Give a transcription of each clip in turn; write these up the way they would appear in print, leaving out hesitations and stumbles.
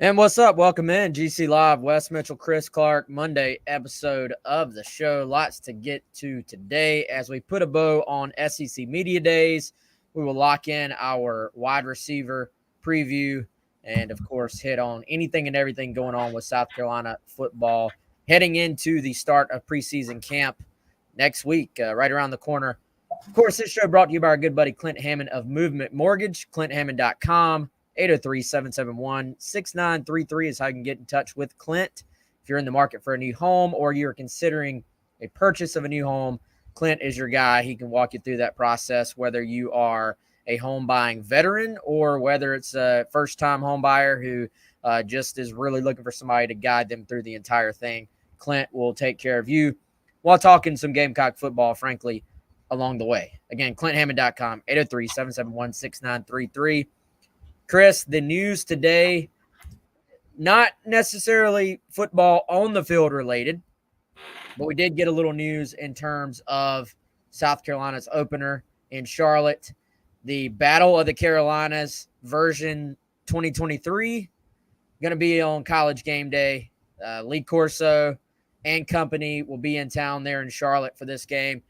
And what's up? Welcome in GC Live, Wes Mitchell, Chris Clark, Monday episode of the show. Lots to get to today as we put a bow on SEC Media Days. We will lock in our wide receiver preview and, of course, hit on anything and everything going on with South Carolina football heading into the start of preseason camp next week, right around the corner. Of course, this show brought to you by our good buddy Clint Hammond of Movement Mortgage, clint.hammond.com. 803-771-6933 is how you can get in touch with Clint. If you're in the market for a new home or you're considering a purchase of a new home, Clint is your guy. He can walk you through that process, whether you are a home buying veteran or whether it's a first-time home buyer who just is really looking for somebody to guide them through the entire thing. Clint will take care of you while talking some Gamecock football, frankly, along the way. Again, clinthammond.com, 803-771-6933. Chris, the news today, not necessarily football on the field related, but we did get a little news in terms of South Carolina's opener in Charlotte. The Battle of the Carolinas version 2023 going to be on College Game Day. Lee Corso and company will be in town there in Charlotte for this game.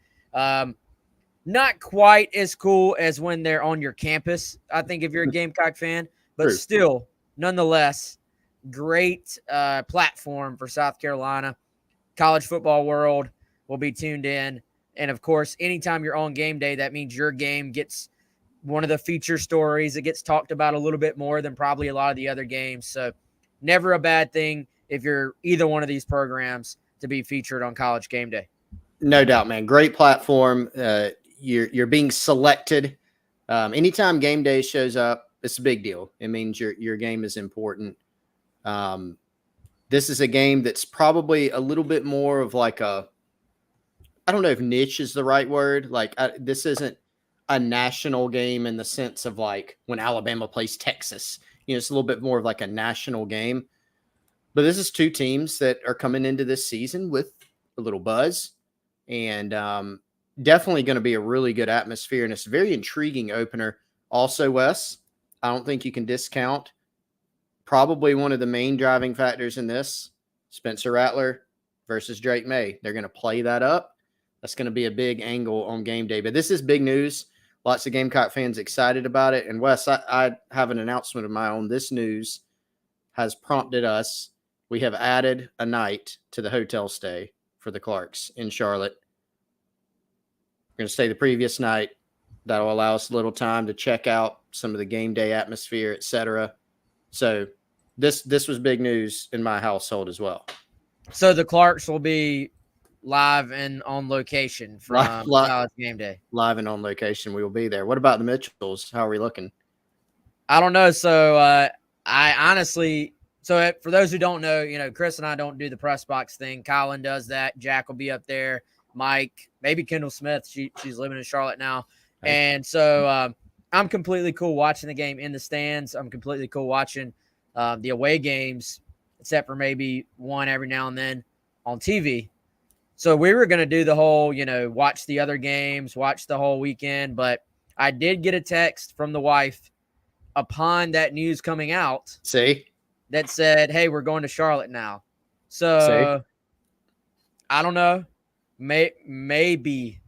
Not quite as cool as when they're on your campus, I think, if you're a Gamecock fan, but still, nonetheless, great platform for South Carolina. College football world will be tuned in. And, of course, anytime you're on game day, that means your game gets one of the feature stories. It gets talked about a little bit more than probably a lot of the other games. So never a bad thing if you're either one of these programs to be featured on College Game Day. No doubt, man. Great platform. You're being selected. Anytime game day shows up, it's a big deal. It means your game is important. This is a game that's probably a little bit more of like I don't know if niche is the right word. This isn't a national game in the sense of like when Alabama plays Texas. It's a little bit more of like a national game. But this is two teams that are coming into this season with a little buzz. And definitely going to be a really good atmosphere, and it's a very intriguing opener. Also, Wes, I don't think you can discount probably one of the main driving factors in this, Spencer Rattler versus Drake May. They're going to play that up. That's going to be a big angle on game day. But this is big news. Lots of Gamecock fans excited about it. And, Wes, I have an announcement of my own. This news has prompted us. We have added a night to the hotel stay for the Clarks in Charlotte. We're going to stay the previous night. That'll allow us a little time to check out some of the game day atmosphere, etc. So this was big news in my household as well. So the Clarks will be live and on location from College Game Day. Live and on location, we will be there. What about the Mitchells? How are we looking? I don't know. So I honestly – so for those who don't know, Chris and I don't do the press box thing. Colin does that. Jack will be up there. Mike, maybe Kendall Smith. She's living in Charlotte now. And so I'm completely cool watching the game in the stands. I'm completely cool watching the away games, except for maybe one every now and then on TV. So we were going to do the whole, watch the other games, watch the whole weekend. But I did get a text from the wife upon that news coming out. See? That said, hey, we're going to Charlotte now. So I don't know. Maybe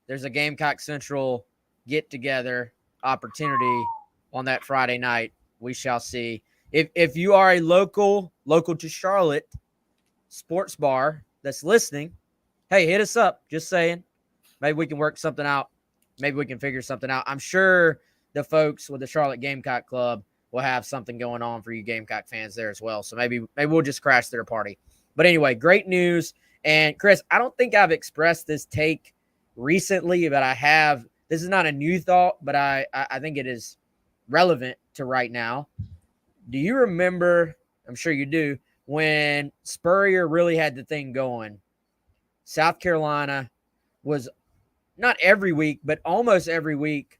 there's a Gamecock Central get-together opportunity on that Friday night. We shall see. If you are a local to Charlotte sports bar that's listening, hey, hit us up. Just saying. Maybe we can work something out. Maybe we can figure something out. I'm sure the folks with the Charlotte Gamecock Club will have something going on for you Gamecock fans there as well. So maybe we'll just crash their party. But anyway, great news. And, Chris, I don't think I've expressed this take recently, but I have. This is not a new thought, but I think it is relevant to right now. Do you remember, I'm sure you do, when Spurrier really had the thing going? South Carolina was not every week, but almost every week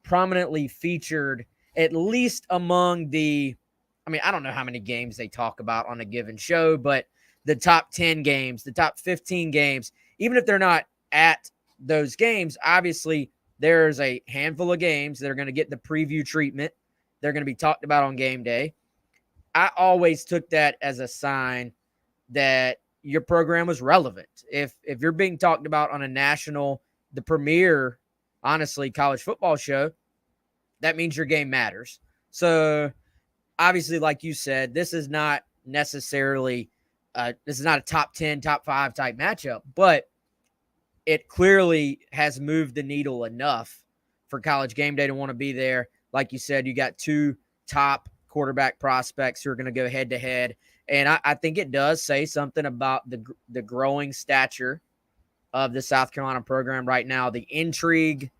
prominently featured at least among the – I don't know how many games they talk about on a given show, but – the top 10 games, the top 15 games, even if they're not at those games, obviously there's a handful of games that are going to get the preview treatment they're going to be talked about on game day. I always took that as a sign that your program was relevant. If you're being talked about on a national, the premier, honestly, college football show, that means your game matters. So obviously, like you said, this is not necessarily this is not a top 10, top 5 type matchup, but it clearly has moved the needle enough for College Game Day to want to be there. Like you said, you got 2 top quarterback prospects who are going to go head to head. And I think it does say something about the growing stature of the South Carolina program right now. The intrigue,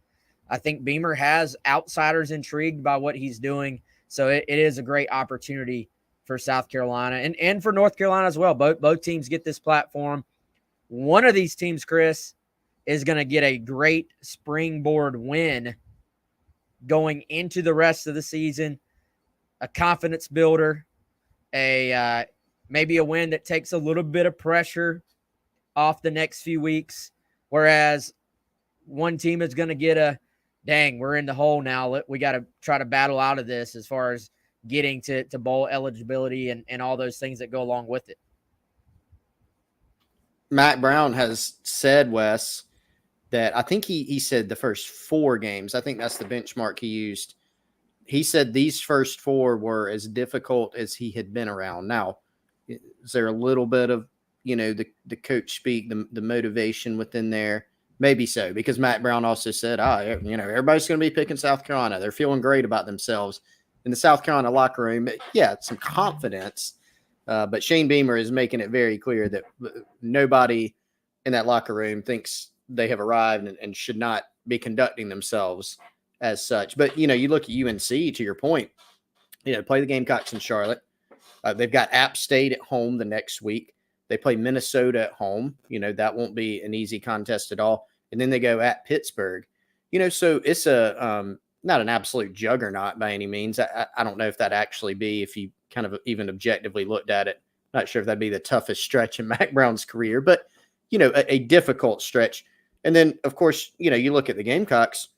I think Beamer has outsiders intrigued by what he's doing. So it is a great opportunity for South Carolina and for North Carolina as well. Both teams get this platform. One of these teams, Chris, is going to get a great springboard win going into the rest of the season, a confidence builder, maybe a win that takes a little bit of pressure off the next few weeks, whereas one team is going to get dang, we're in the hole now. We got to try to battle out of this as far as getting to bowl eligibility and all those things that go along with it. Matt Brown has said, Wes, that I think he said the first 4 games. I think that's the benchmark he used. He said these first 4 were as difficult as he had been around. Now, is there a little bit of, the coach speak, the motivation within there? Maybe so, because Matt Brown also said, everybody's going to be picking South Carolina. They're feeling great about themselves in the South Carolina locker room. Yeah, some confidence. But Shane Beamer is making it very clear that nobody in that locker room thinks they have arrived and should not be conducting themselves as such. But, you look at UNC, to your point, play the Gamecocks in Charlotte. They've got App State at home the next week. They play Minnesota at home. That won't be an easy contest at all. And then they go at Pittsburgh. So it's not an absolute juggernaut by any means. I don't know if that'd actually be, if you kind of even objectively looked at it. Not sure if that'd be the toughest stretch in Mac Brown's career, but, a difficult stretch. And then, of course, you look at the Gamecocks.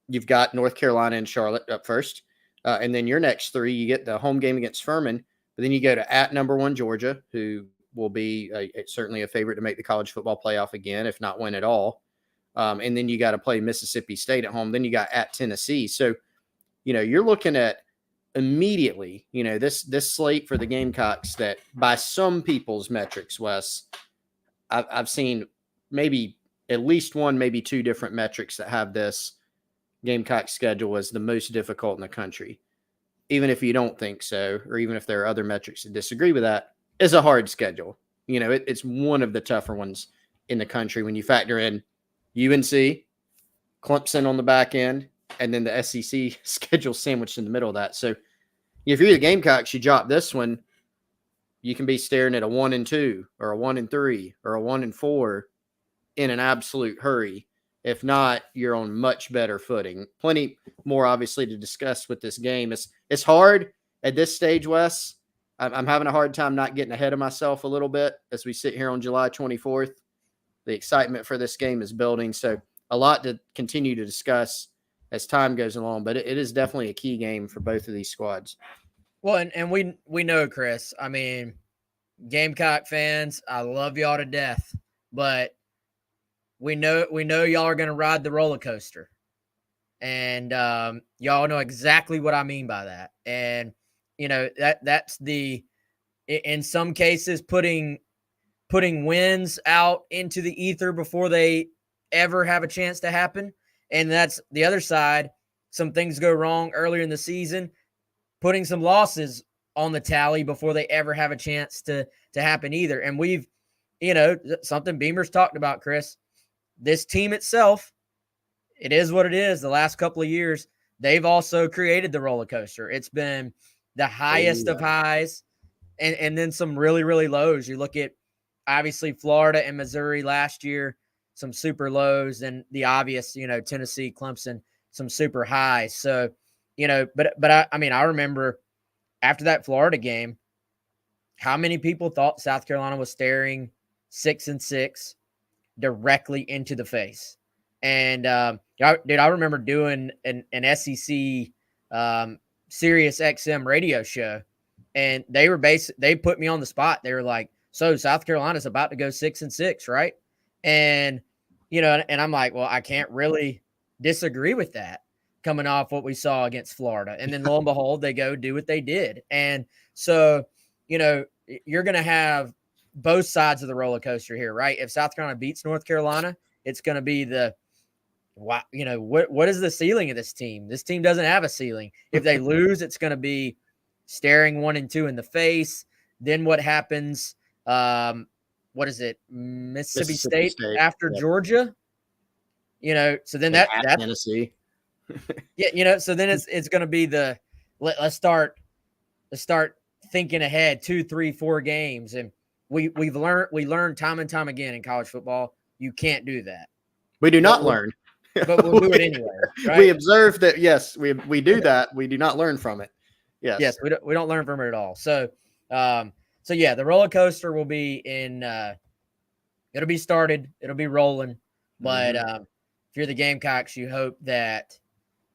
You've got North Carolina and Charlotte up first. And then your next 3, you get the home game against Furman. But then you go to at number 1 Georgia, who will be certainly a favorite to make the college football playoff again, if not win at all. And then you got to play Mississippi State at home. Then you got at Tennessee. So, you're looking at immediately, this slate for the Gamecocks that by some people's metrics, Wes, I've seen maybe at least 1, maybe 2 different metrics that have this Gamecock schedule as the most difficult in the country. Even if you don't think so, or even if there are other metrics that disagree with that, is a hard schedule. It's one of the tougher ones in the country when you factor in UNC, Clemson on the back end, and then the SEC schedule sandwiched in the middle of that. So if you're the Gamecocks, you drop this one, you can be staring at a 1-2 or a 1-3 or a 1-4 in an absolute hurry. If not, you're on much better footing. Plenty more, obviously, to discuss with this game. It's hard at this stage, Wes. I'm having a hard time not getting ahead of myself a little bit as we sit here on July 24th. The excitement for this game is building. So a lot to continue to discuss as time goes along, but it is definitely a key game for both of these squads. Well, and we know, Chris, I mean, Gamecock fans, I love y'all to death, but we know y'all are going to ride the roller coaster. And y'all know exactly what I mean by that. And, that's in some cases, putting wins out into the ether before they ever have a chance to happen. And that's the other side. Some things go wrong earlier in the season, putting some losses on the tally before they ever have a chance to happen either. And we've, something Beamer's talked about, Chris, this team itself, it is what it is. The last couple of years, they've also created the roller coaster. It's been the highest of highs and then some really, really lows. You look at, obviously, Florida and Missouri last year, some super lows, and the obvious, Tennessee, Clemson, some super highs. So, but I remember after that Florida game, how many people thought South Carolina was staring 6-6 directly into the face? And I remember doing an SEC Sirius XM radio show, and they put me on the spot. They were like, "So South Carolina's about to go 6-6, right?" And and I'm like, "Well, I can't really disagree with that, coming off what we saw against Florida." And then lo and behold, they go do what they did, and so you're going to have both sides of the roller coaster here, right? If South Carolina beats North Carolina, it's going to be what is the ceiling of this team? This team doesn't have a ceiling. If they lose, it's going to be staring 1 and 2 in the face. Then what happens? What is it? Mississippi State after Georgia? So then that's Tennessee. Yeah, so then it's going to be let's start thinking ahead 2, 3, 4 games, and we learned time and time again in college football you can't do that. We do not learn. But we'll do it anyway. Right? We observe that. Yes, we do that. We do not learn from it. Yes, we don't learn from it at all. So, yeah, the roller coaster will be it'll be started. It'll be rolling. But if you're the Gamecocks, you hope that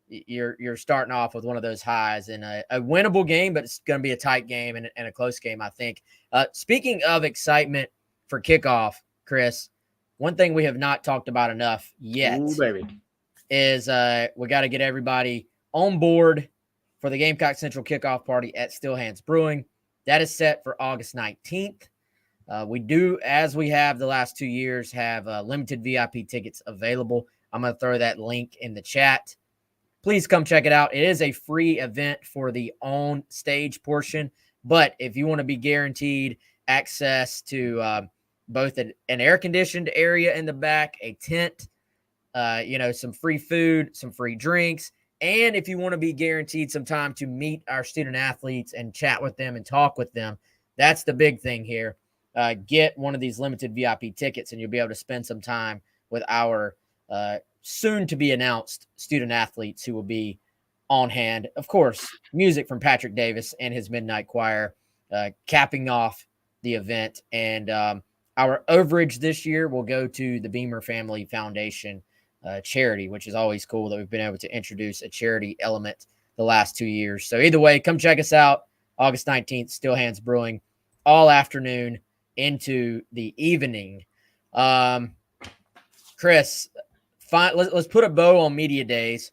you're starting off with one of those highs in a winnable game, but it's going to be a tight game and a close game, I think. Speaking of excitement for kickoff, Chris, one thing we have not talked about enough yet is we got to get everybody on board for the Gamecock Central kickoff party at Still Hands Brewing. That is set for August 19th. We do, as we have the last 2 years, have limited VIP tickets available. I'm going to throw that link in the chat. Please come check it out. It is a free event for the on-stage portion, but if you want to be guaranteed access to both an air-conditioned area in the back, a tent, some free food, some free drinks, and if you want to be guaranteed some time to meet our student athletes and chat with them and talk with them, that's the big thing here. Get one of these limited VIP tickets, and you'll be able to spend some time with our soon-to-be-announced student athletes who will be on hand. Of course, music from Patrick Davis and his Midnight Choir capping off the event, and our overage this year will go to the Beamer Family Foundation charity, which is always cool that we've been able to introduce a charity element the last 2 years. So either way, come check us out. August 19th, Still Hands Brewing, all afternoon into the evening. Chris, let's put a bow on media days.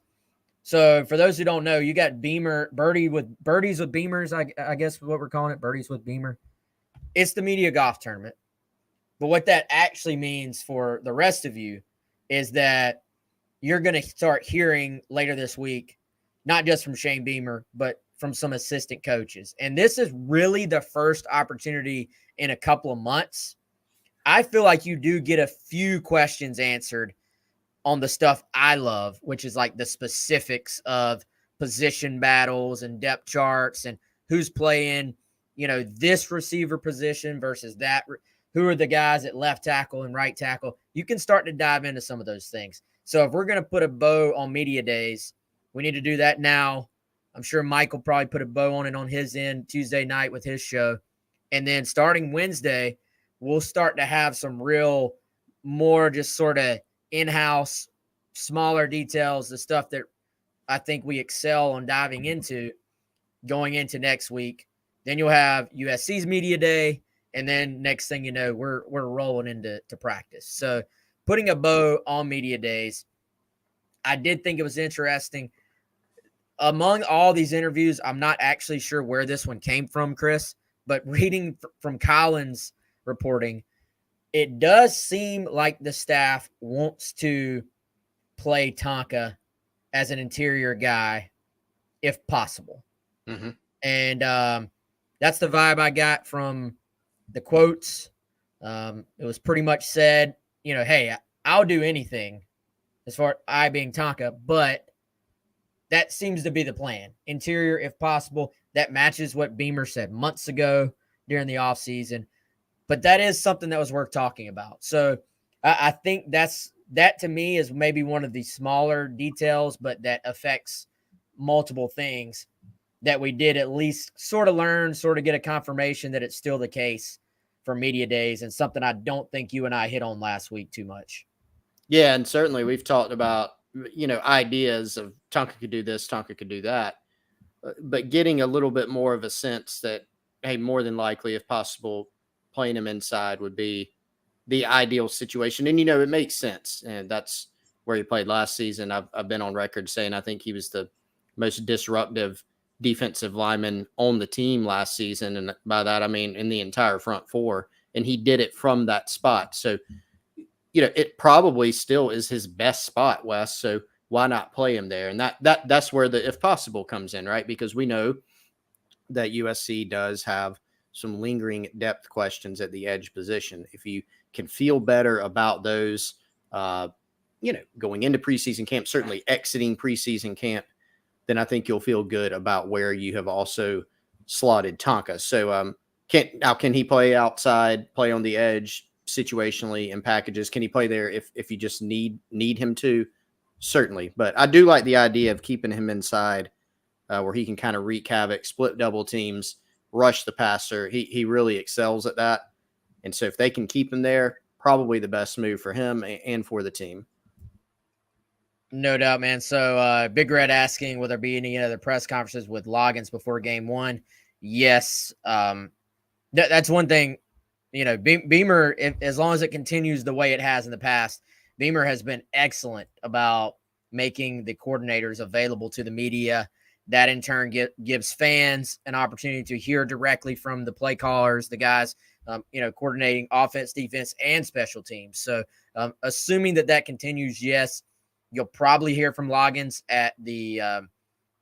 So for those who don't know, you got Birdies with Beamers, I guess what we're calling it, Birdies with Beamer. It's the media golf tournament. But what that actually means for the rest of you is that you're going to start hearing later this week, not just from Shane Beamer, but from some assistant coaches. And this is really the first opportunity in a couple of months. I feel like you do get a few questions answered on the stuff I love, which is like the specifics of position battles and depth charts and who's playing, this receiver position versus that. Who are the guys at left tackle and right tackle? You can start to dive into some of those things. So if we're going to put a bow on media days, we need to do that now. I'm sure Mike will probably put a bow on it on his end Tuesday night with his show. And then starting Wednesday, we'll start to have some real, more just sort of in-house, smaller details, the stuff that I think we excel on diving into going into next week. Then you'll have USC's media day. And then next thing you know, we're rolling into practice. So putting a bow on media days, I did think it was interesting. Among all these interviews, I'm not actually sure where this one came from, Chris, but reading from Collins' reporting, it does seem like the staff wants to play Tonka as an interior guy if possible. Mm-hmm. And that's the vibe I got from the quotes. It was pretty much said, hey, I'll do anything as far as I being Tonka, but that seems to be the plan. Interior, if possible. That matches what Beamer said months ago during the offseason. But that is something that was worth talking about. So I think that to me is maybe one of the smaller details, but that affects multiple things that we did at least sort of learn, sort of get a confirmation that it's still the case for media days, and something I don't think you and I hit on last week too much. Yeah, and certainly we've talked about, ideas of Tonka could do this, Tonka could do that. but getting a little bit more of a sense that, hey, more than likely, if possible, playing him inside would be the ideal situation. And, it makes sense. And that's where he played last season. I've been on record saying I think he was the most disruptive defensive lineman on the team last season. And by that, I mean in the entire front four. And he did it from that spot. So, it probably still is his best spot, Wes. So why not play him there? And that's where the if possible comes in, right? Because we know that USC does have some lingering depth questions at the edge position. If you can feel better about those, going into preseason camp, certainly exiting preseason camp, then I think you'll feel good about where you have also slotted Tonka. So can he play outside, play on the edge situationally in packages? Can he play there if you just need him to? Certainly. But I do like the idea of keeping him inside where he can kind of wreak havoc, split double teams, rush the passer. He really excels at that. And so if they can keep him there, probably the best move for him and for the team. No doubt, man. So Big Red asking, will there be any other press conferences with Loggins before game one? Yes. That's one thing, Beamer, as long as it continues the way it has in the past, Beamer has been excellent about making the coordinators available to the media. That in turn gives fans an opportunity to hear directly from the play callers, the guys, coordinating offense, defense, and special teams. So assuming that continues, yes, you'll probably hear from Loggins at the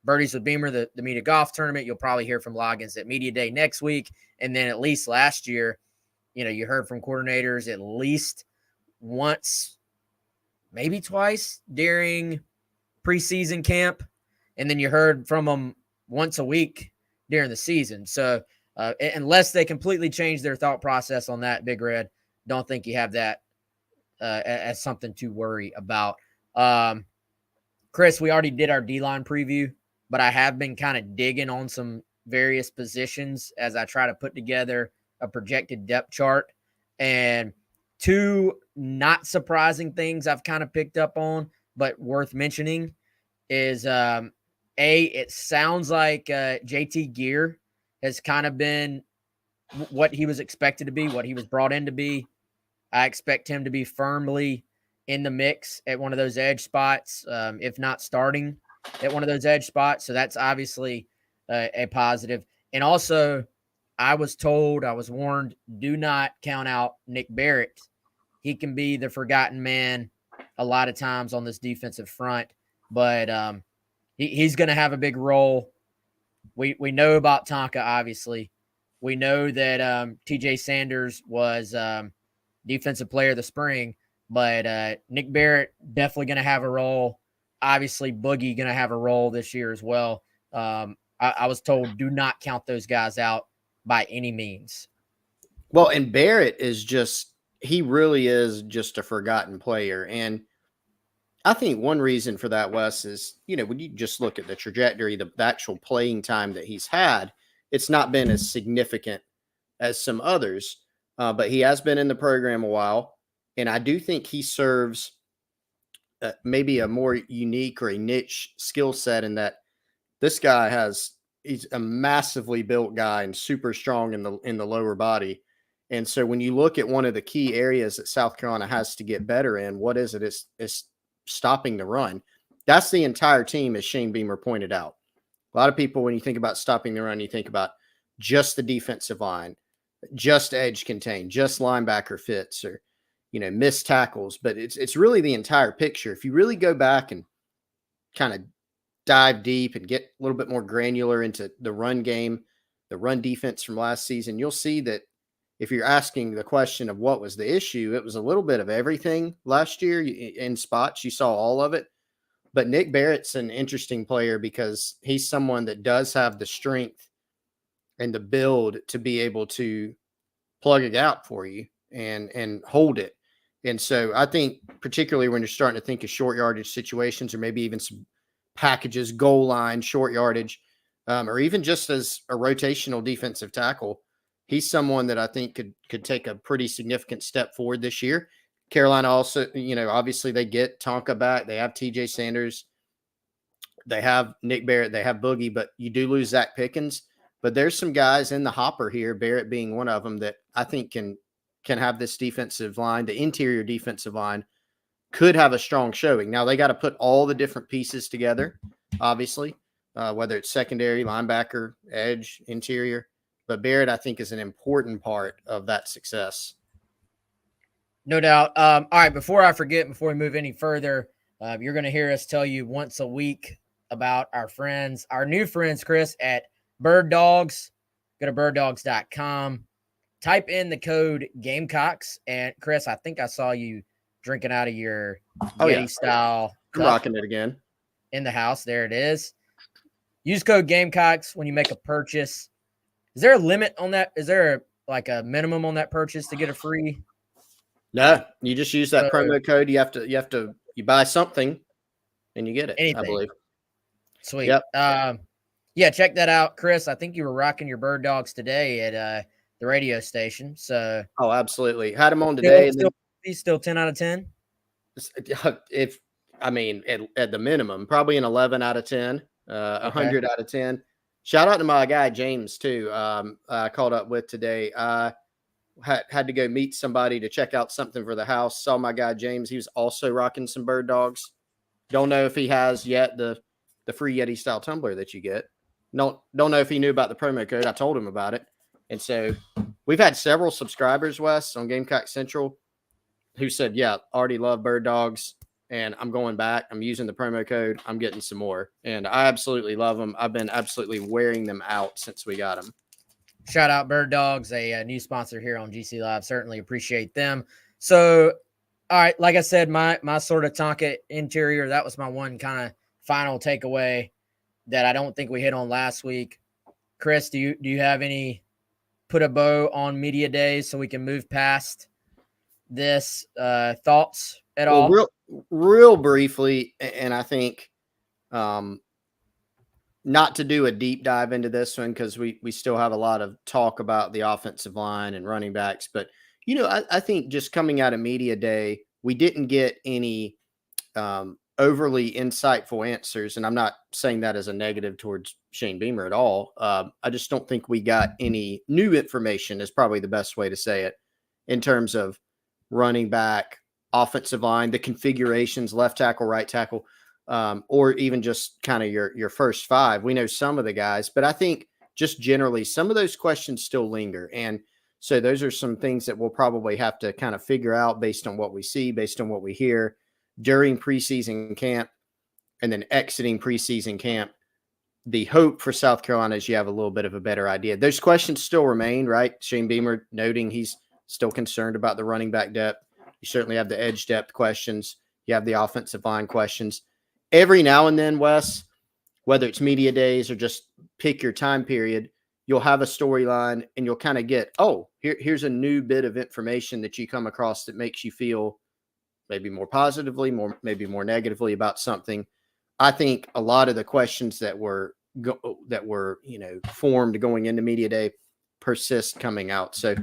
Birdies with Beamer, the Media Golf Tournament. You'll probably hear from Loggins at Media Day next week. And then at least last year, you heard from coordinators at least once, maybe twice during preseason camp. And then you heard from them once a week during the season. So unless they completely change their thought process on that, Big Red, don't think you have that as something to worry about. Chris, we already did our D-line preview, but I have been kind of digging on some various positions as I try to put together a projected depth chart. And two not surprising things I've kind of picked up on, but worth mentioning is it sounds like JT Gear has kind of been what he was expected to be, what he was brought in to be. I expect him to be firmly in the mix at one of those edge spots, if not starting at one of those edge spots. So that's obviously a positive. And also, I was warned, do not count out Nick Barrett. He can be the forgotten man a lot of times on this defensive front, but he's going to have a big role. We know about Tonka, obviously. We know that TJ Sanders was defensive player of the spring, but Nick Barrett definitely going to have a role. Obviously, Boogie going to have a role this year as well. I was told do not count those guys out by any means. Well, and Barrett he really is just a forgotten player. And I think one reason for that, Wes, is, when you just look at the trajectory, the actual playing time that he's had, it's not been as significant as some others, but he has been in the program a while. And I do think he serves maybe a more unique or a niche skill set in that this guy he's a massively built guy and super strong in the lower body. And so when you look at one of the key areas that South Carolina has to get better in, what is it? It's stopping the run. That's the entire team, as Shane Beamer pointed out. A lot of people, when you think about stopping the run, you think about just the defensive line, just edge contain, just linebacker fits, or missed tackles. But it's really the entire picture. If you really go back and kind of dive deep and get a little bit more granular into the run game, the run defense from last season, you'll see that if you're asking the question of what was the issue, it was a little bit of everything last year. In spots, you saw all of it. But Nick Barrett's an interesting player because he's someone that does have the strength and the build to be able to plug it out for you and hold it. And so I think particularly when you're starting to think of short yardage situations or maybe even some packages, goal line, short yardage, or even just as a rotational defensive tackle, he's someone that I think could take a pretty significant step forward this year. Carolina also, obviously they get Tonka back. They have TJ Sanders. They have Nick Barrett, they have Boogie, but you do lose Zach Pickens. But there's some guys in the hopper here, Barrett being one of them, that I think can have this defensive line, the interior defensive line, could have a strong showing. Now they got to put all the different pieces together, obviously, whether it's secondary, linebacker, edge, interior. But Barrett, I think, is an important part of that success. No doubt. All right, before I forget, before we move any further, you're going to hear us tell you once a week about our friends, our new friends, Chris, at Birddogs. Go to birddogs.com. Type in the code Gamecocks. And, Chris, I think I saw you drinking out of your Yeti-style I'm rocking it again. In the house. There it is. Use code Gamecocks when you make a purchase. Is there a limit on that? Is there a minimum on that purchase to get a free? No, you just use that promo code. You buy something and you get it. Anything. I believe. Sweet. Yep. Yeah, check that out, Chris. I think you were rocking your Birddogs today at the radio station. So. Oh, absolutely. Had him on today. He's still 10 out of 10. At the minimum, probably an 11 out of 10, 100 out of 10. Shout out to my guy James too. I called up with today. Had to go meet somebody to check out something for the house. Saw my guy James. He was also rocking some Birddogs. Don't know if he has yet the free Yeti style tumbler that you get. Don't know if he knew about the promo code. I told him about it. And so we've had several subscribers, Wes, on Gamecock Central who said, yeah, already love Birddogs and I'm going back. I'm using the promo code. I'm getting some more. And I absolutely love them. I've been absolutely wearing them out since we got them. Shout out Birddogs, a new sponsor here on GC Live. Certainly appreciate them. So, all right, like I said, my sort of Tonka interior, that was my one kind of final takeaway that I don't think we hit on last week. Chris, do you have any put a bow on media days so we can move past this? Thoughts at all? Real briefly, and I think not to do a deep dive into this one because we still have a lot of talk about the offensive line and running backs. But, I think just coming out of media day, we didn't get any overly insightful answers. And I'm not saying that as a negative towards Shane Beamer at all. I just don't think we got any new information is probably the best way to say it in terms of running back, offensive line, the configurations, left tackle, right tackle. Or even just kind of your first five. We know some of the guys, but I think just generally some of those questions still linger. And so those are some things that we'll probably have to kind of figure out based on what we see, based on what we hear during preseason camp and then exiting preseason camp. The hope for South Carolina is you have a little bit of a better idea. Those questions still remain, right? Shane Beamer noting he's still concerned about the running back depth. You certainly have the edge depth questions. You have the offensive line questions. Every now and then, Wes, whether it's media days or just pick your time period, you'll have a storyline and you'll kind of get, here's a new bit of information that you come across that makes you feel maybe more positively, maybe more negatively about something. I think a lot of the questions that were formed going into media day persist coming out. So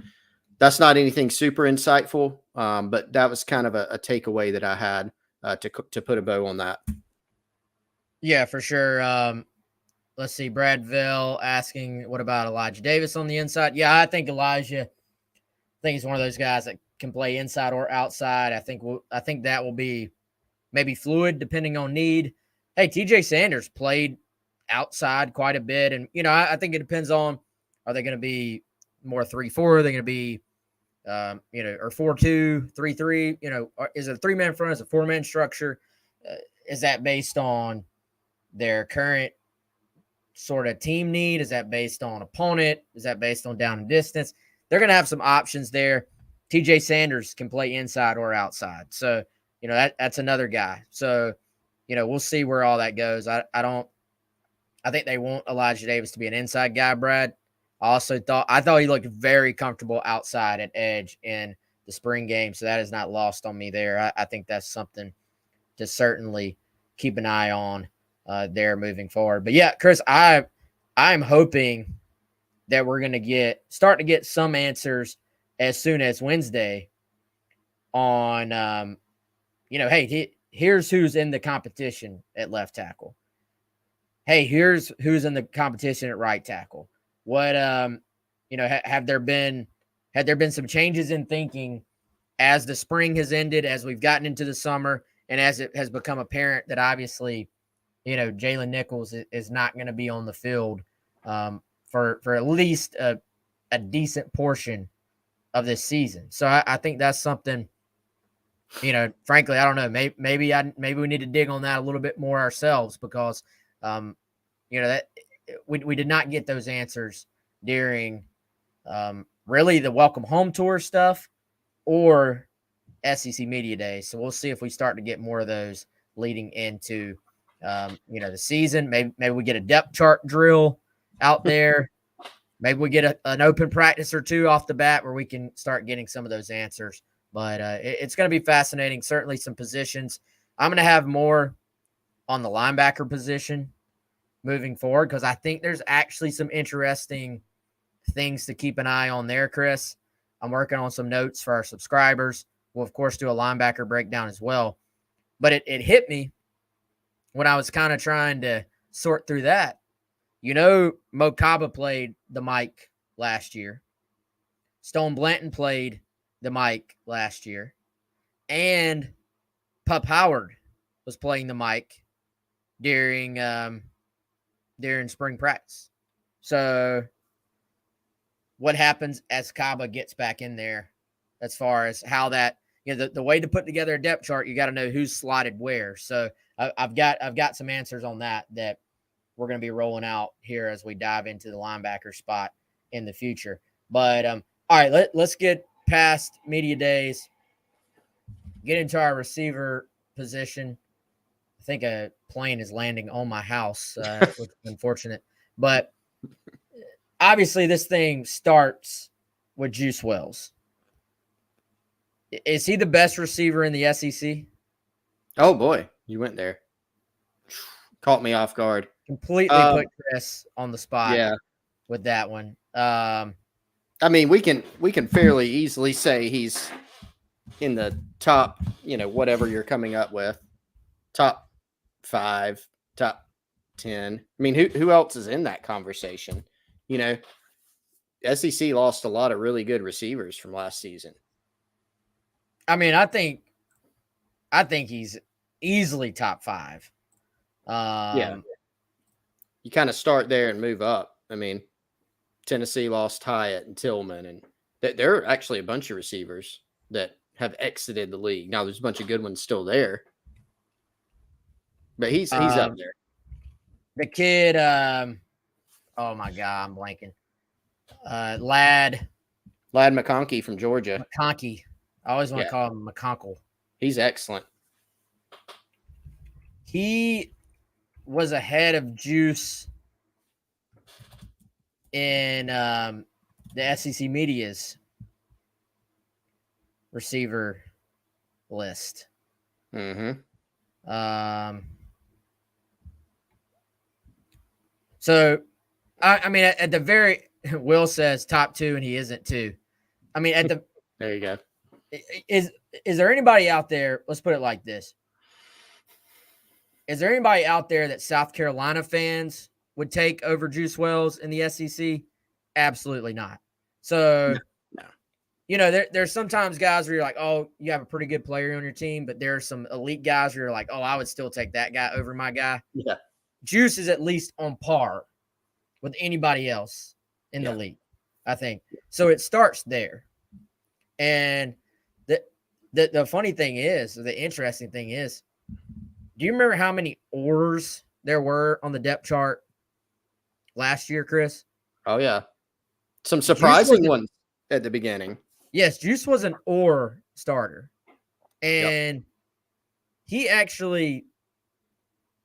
that's not anything super insightful, but that was kind of a takeaway that I had to put a bow on that. Yeah, for sure. Let's see. Bradville asking, what about Elijah Davis on the inside? Yeah, I think he's one of those guys that can play inside or outside. I think that will be maybe fluid depending on need. Hey, TJ Sanders played outside quite a bit. And, I think it depends on, are they going to be more 3-4? Are they going to be, or 4-2, 3-3? Is it a 3-man front? Is it a 4-man structure? Is that based on their current sort of team need? Is that based on opponent? Is that based on down and distance? They're going to have some options there. TJ Sanders can play inside or outside. So, that's another guy. So, we'll see where all that goes. I think they want Elijah Davis to be an inside guy, Brad. I thought he looked very comfortable outside at edge in the spring game. So that is not lost on me there. I think that's something to certainly keep an eye on there moving forward. But yeah, Chris, I'm hoping that we're going to start to get some answers as soon as Wednesday on, hey, here's who's in the competition at left tackle. hey, here's who's in the competition at right tackle. What have there been some changes in thinking as the spring has ended, as we've gotten into the summer, and as it has become apparent that obviously, Jalen Nichols is not going to be on the field for at least a decent portion of this season. So I think that's something, frankly, I don't know. Maybe we need to dig on that a little bit more ourselves because, that we did not get those answers during really the welcome home tour stuff or SEC Media Day. So we'll see if we start to get more of those leading into, the season. Maybe we get a depth chart drill out there. Maybe we get an open practice or two off the bat where we can start getting some of those answers. But it's going to be fascinating. Certainly some positions. I'm going to have more on the linebacker position moving forward because I think there's actually some interesting things to keep an eye on there, Chris. I'm working on some notes for our subscribers. We'll, of course, do a linebacker breakdown as well. But it hit me when I was kind of trying to sort through that. Mo Kaba played the mic last year. Stone Blanton played the mic last year. And Pup Howard was playing the mic during spring practice. So what happens as Kaba gets back in there as far as how that, the way to put together a depth chart, you got to know who's slotted where. So I've got some answers on that we're going to be rolling out here as we dive into the linebacker spot in the future. But all right, let's get past media days, get into our receiver position. I think a plane is landing on my house, which is unfortunate. But obviously this thing starts with Juice Wells. Is he the best receiver in the SEC? Oh, boy. You went there. Caught me off guard. Completely put Chris on the spot with that one. I mean, we can fairly easily say he's in the top, whatever you're coming up with, top 5, top 10. I mean, who else is in that conversation? SEC lost a lot of really good receivers from last season. I mean, I think he's easily top 5. You kind of start there and move up. I mean, Tennessee lost Hyatt and Tillman, and there are actually a bunch of receivers that have exited the league. Now, there's a bunch of good ones still there, but he's up there. The kid, oh my God, I'm blanking. Lad McConkey from Georgia. McConkey. I always want to call him McConkle. He's excellent. He was ahead of Juice in the SEC Media's receiver list. Mm-hmm. So, I mean, at the very, Will says top 2, and he isn't 2. I mean, at the there you go. Is there anybody out there? Let's put it like this. Is there anybody out there that South Carolina fans would take over Juice Wells in the SEC? Absolutely not. So, no. There's sometimes guys where you're like, oh, you have a pretty good player on your team, but there are some elite guys where you're like, oh, I would still take that guy over my guy. Yeah. Juice is at least on par with anybody else in the league, I think. So it starts there. And the funny thing is, the interesting thing is, do you remember how many oars there were on the depth chart last year, Chris? Oh, yeah. Some surprising ones at the beginning. Yes, Juice was an oar starter. And he actually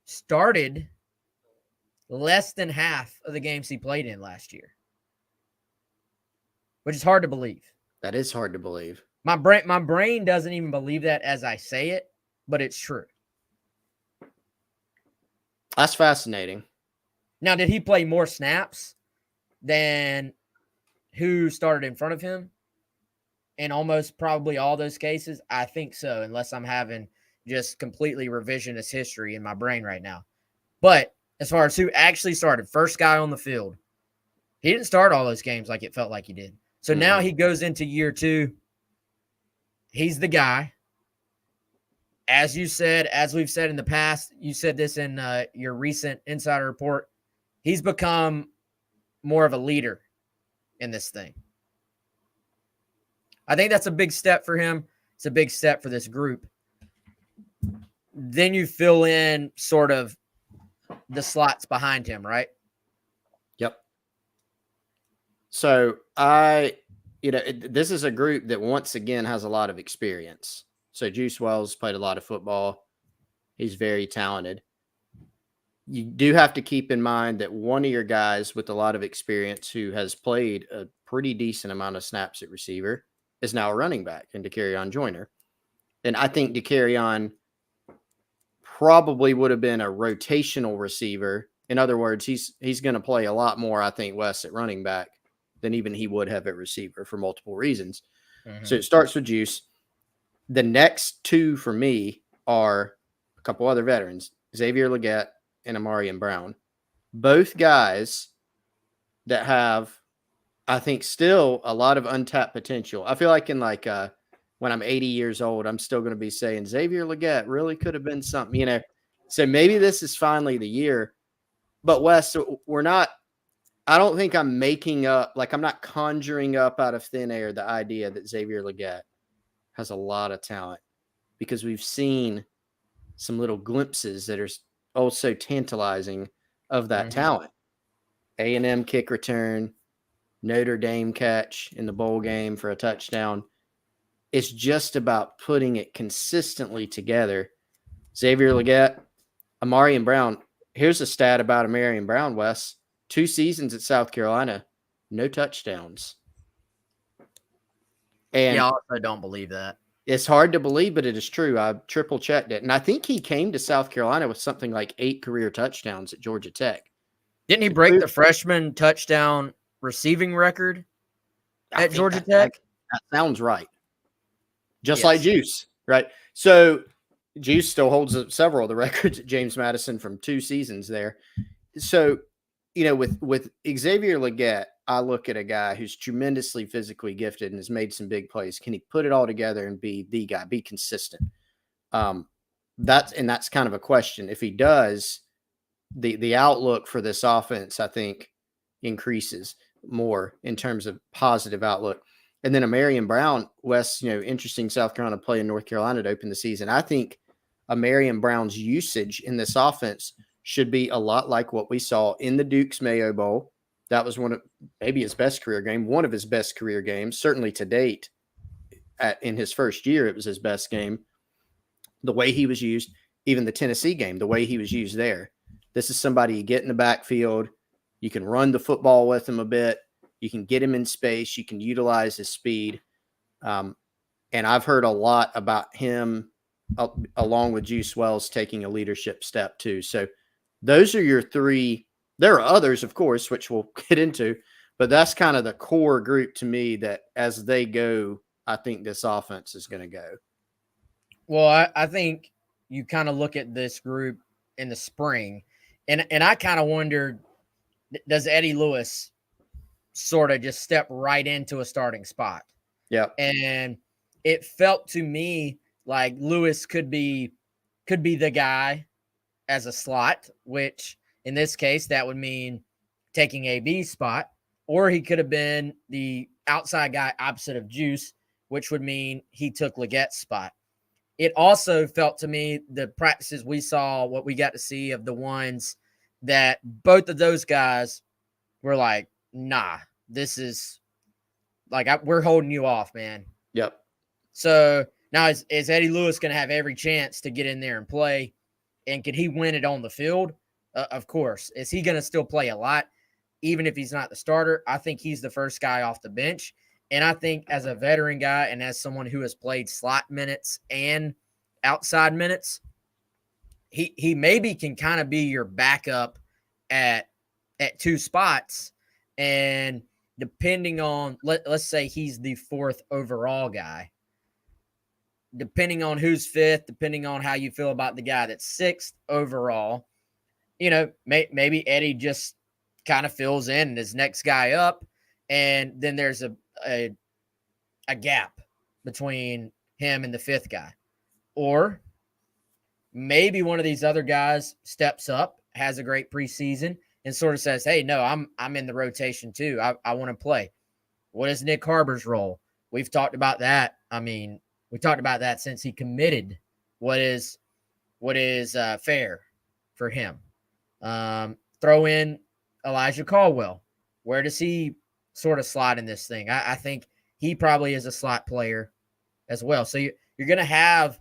started less than half of the games he played in last year, which is hard to believe. That is hard to believe. My brain doesn't even believe that as I say it, but it's true. That's fascinating. Now, did he play more snaps than who started in front of him in almost probably all those cases? I think so, unless I'm having just completely revisionist history in my brain right now. But as far as who actually started, first guy on the field. He didn't start all those games like it felt like he did. So now he goes into year 2. He's the guy. As you said, as we've said in the past, you said this in your recent insider report, he's become more of a leader in this thing. I think that's a big step for him. It's a big step for this group. Then you fill in sort of the slots behind him, right? Yep. So this is a group that once again has a lot of experience. So Juice Wells played a lot of football. He's very talented. You do have to keep in mind that one of your guys with a lot of experience who has played a pretty decent amount of snaps at receiver is now a running back in Dacarrion Joyner. And I think Dacarrion probably would have been a rotational receiver. In other words, he's going to play a lot more, I think, Wes, at running back than even he would have at receiver for multiple reasons. Mm-hmm. So it starts with Juice. The next two for me are a couple other veterans, Xavier Luedecke and Amarian Brown. Both guys that have, I think, still a lot of untapped potential. I feel like in when I'm 80 years old, I'm still going to be saying Xavier Luedecke really could have been something, So maybe this is finally the year. But Wes, I don't think I'm making up, I'm not conjuring up out of thin air the idea that Xavier Luedecke has a lot of talent, because we've seen some little glimpses that are also tantalizing of that talent. A&M kick return, Notre Dame catch in the bowl game for a touchdown. It's just about putting it consistently together. Xavier Luedecke, Amarian Brown. Here's a stat about Amarian Brown, Wes. 2 seasons at South Carolina, no touchdowns. And I also don't believe that. It's hard to believe, but it is true. I triple checked it. And I think he came to South Carolina with something like 8 career touchdowns at Georgia Tech. Didn't he break the freshman touchdown receiving record at Georgia Tech? That sounds right. Just like Juice, right? So Juice still holds several of the records at James Madison from 2 seasons there. So, with Xavier Luedecke, I look at a guy who's tremendously physically gifted and has made some big plays. Can he put it all together and be the guy, be consistent? That's kind of a question. If he does, the outlook for this offense, I think, increases more in terms of positive outlook. And then Amarian Brown, Wes, interesting South Carolina play in North Carolina to open the season. I think Amarian Brown's usage in this offense should be a lot like what we saw in the Duke's Mayo Bowl. That was one of his best career games, certainly to date. In his first year, it was his best game. The way he was used, even the Tennessee game, the way he was used there. This is somebody you get in the backfield. You can run the football with him a bit. You can get him in space. You can utilize his speed. And I've heard a lot about him along with Juice Wells taking a leadership step too. So those are your 3. There are others, of course, which we'll get into, but that's kind of the core group to me that as they go, I think this offense is going to go. Well, I think you kind of look at this group in the spring, and I kind of wondered, does Eddie Lewis sort of just step right into a starting spot? Yeah. And it felt to me like Lewis could be the guy as a slot, which in this case, that would mean taking AB's spot, or he could have been the outside guy opposite of Juice, which would mean he took Luedecke's spot. It also felt to me the practices we saw, what we got to see of the ones that both of those guys were like, nah, this is we're holding you off, man. Yep. So now is Eddie Lewis going to have every chance to get in there and play? And could he win it on the field? Of course. Is he going to still play a lot, even if he's not the starter? I think he's the first guy off the bench. And I think as a veteran guy and as someone who has played slot minutes and outside minutes, he maybe can kind of be your backup at 2 spots. And depending on, let's say he's the 4th overall guy, depending on who's 5th, depending on how you feel about the guy that's 6th overall, maybe Eddie just kind of fills in his next guy up, and then there's a gap between him and the fifth guy. Or maybe one of these other guys steps up, has a great preseason, and sort of says, hey, no, I'm in the rotation too. I want to play. What is Nick Harbor's role? We've talked about that. I mean, we talked about that since he committed. What is fair for him? Throw in Elijah Caldwell. Where does he sort of slide in this thing? I think he probably is a slot player as well. So you're going to have,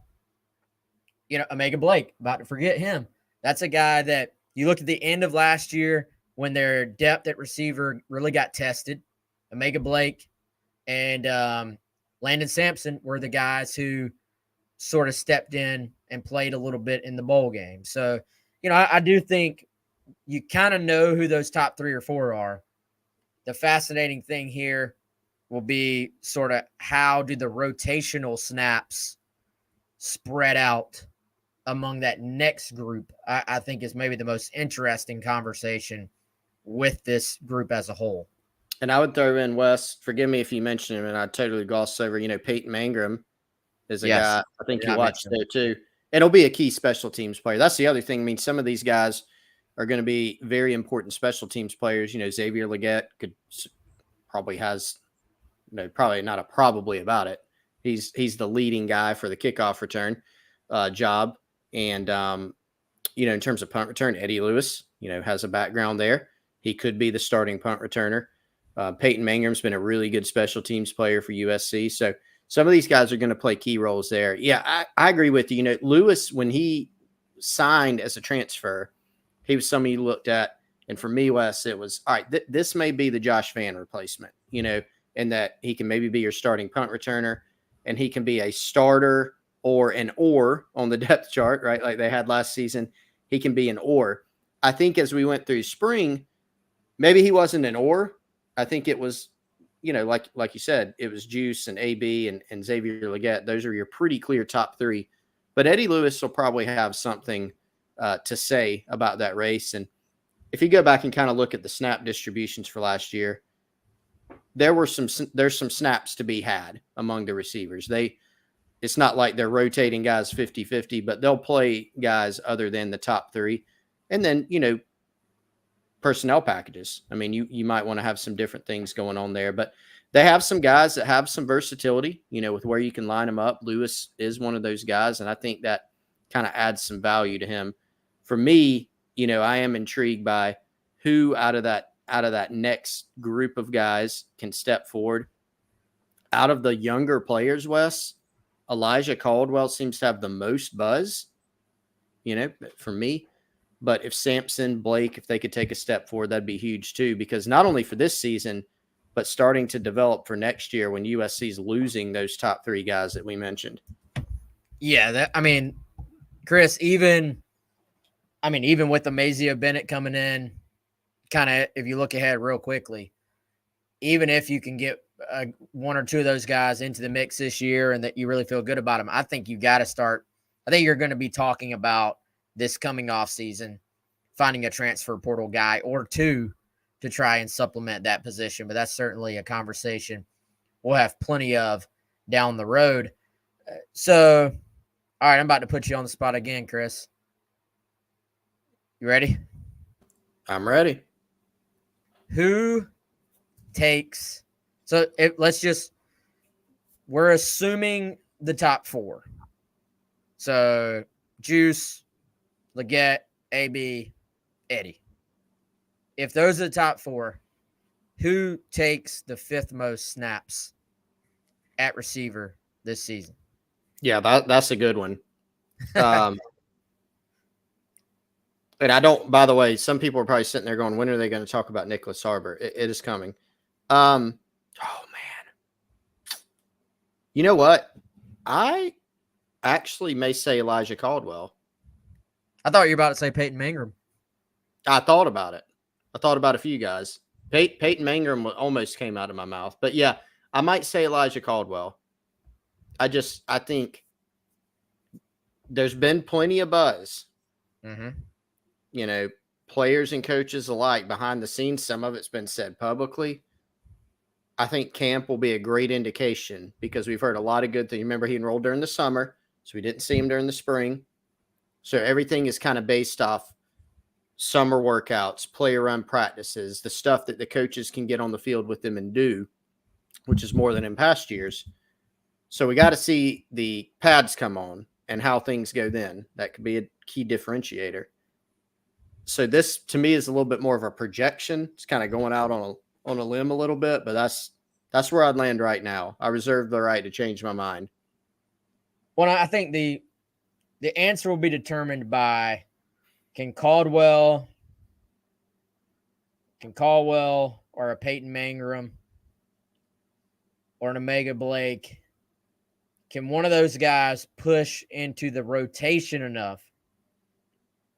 Omega Blake, about to forget him. That's a guy that you look at the end of last year when their depth at receiver really got tested. Omega Blake and Landon Sampson were the guys who sort of stepped in and played a little bit in the bowl game. So, I do think you kind of know who those top 3 or 4 are. The fascinating thing here will be sort of how do the rotational snaps spread out among that next group. I think is maybe the most interesting conversation with this group as a whole. And I would throw in, Wes, forgive me if you mentioned him and I totally glossed over, Peyton Mangrum is a guy I think you watched there too. And he'll be a key special teams player. That's the other thing. I mean, some of these guys are going to be very important special teams players. Xavier Luedecke probably has, probably not a probably about it. He's the leading guy for the kickoff return job. And, in terms of punt return, Eddie Lewis, has a background there. He could be the starting punt returner. Peyton Mangrum's been a really good special teams player for USC. So some of these guys are going to play key roles there. Yeah, I agree with you. Lewis, when he signed as a transfer, he was somebody you looked at. And for me, Wes, it was, all right, this may be the Josh Vann replacement, and that he can maybe be your starting punt returner and he can be a starter or an or on the depth chart, right? Like they had last season, he can be an or. I think as we went through spring, maybe he wasn't an or. I think it was, like you said, it was Juice and AB and Xavier Luedecke. Those are your pretty clear top 3. But Eddie Lewis will probably have something to say about that race. And if you go back and kind of look at the snap distributions for last year, there's some snaps to be had among the receivers. It's not like they're rotating guys 50-50, but they'll play guys other than the top 3. And then, personnel packages. I mean, you might want to have some different things going on there, but they have some guys that have some versatility, with where you can line them up. Lewis is one of those guys, and I think that kind of adds some value to him. For me, I am intrigued by who out of that next group of guys can step forward. Out of the younger players, Wes, Elijah Caldwell seems to have the most buzz, for me. But if Sampson, Blake, if they could take a step forward, that'd be huge too, because not only for this season, but starting to develop for next year when USC's losing those top 3 guys that we mentioned. Yeah, Chris, even with Amazia Bennett coming in, kind of if you look ahead real quickly, even if you can get 1 or 2 of those guys into the mix this year and that you really feel good about them, I think you got to start. I think you're going to be talking about this coming off season, finding a transfer portal guy or 2 to try and supplement that position. But that's certainly a conversation we'll have plenty of down the road. So, all right, I'm about to put you on the spot again, Chris. You ready? I'm ready. Who takes – so we're assuming the top 4. So, Juice, Luedecke, AB, Eddie. If those are the top 4, who takes the 5th most snaps at receiver this season? Yeah, that's a good one. And I don't, by the way, some people are probably sitting there going, when are they going to talk about Nicholas Harbor? It is coming. Oh, man. You know what? I actually may say Elijah Caldwell. I thought you were about to say Peyton Mangrum. I thought about it. I thought about a few guys. Peyton Mangrum almost came out of my mouth. But, yeah, I might say Elijah Caldwell. I think there's been plenty of buzz. Mm-hmm. players and coaches alike behind the scenes, some of it's been said publicly. I think camp will be a great indication because we've heard a lot of good things. Remember, he enrolled during the summer, so we didn't see him during the spring. So everything is kind of based off summer workouts, player run practices, the stuff that the coaches can get on the field with them and do, which is more than in past years. So we got to see the pads come on and how things go then. That could be a key differentiator. So this, to me, is a little bit more of a projection. It's kind of going out on a limb a little bit, but that's where I'd land right now. I reserve the right to change my mind. Well, I think the answer will be determined by can Caldwell or a Peyton Mangrum or an Omega Blake, can one of those guys push into the rotation enough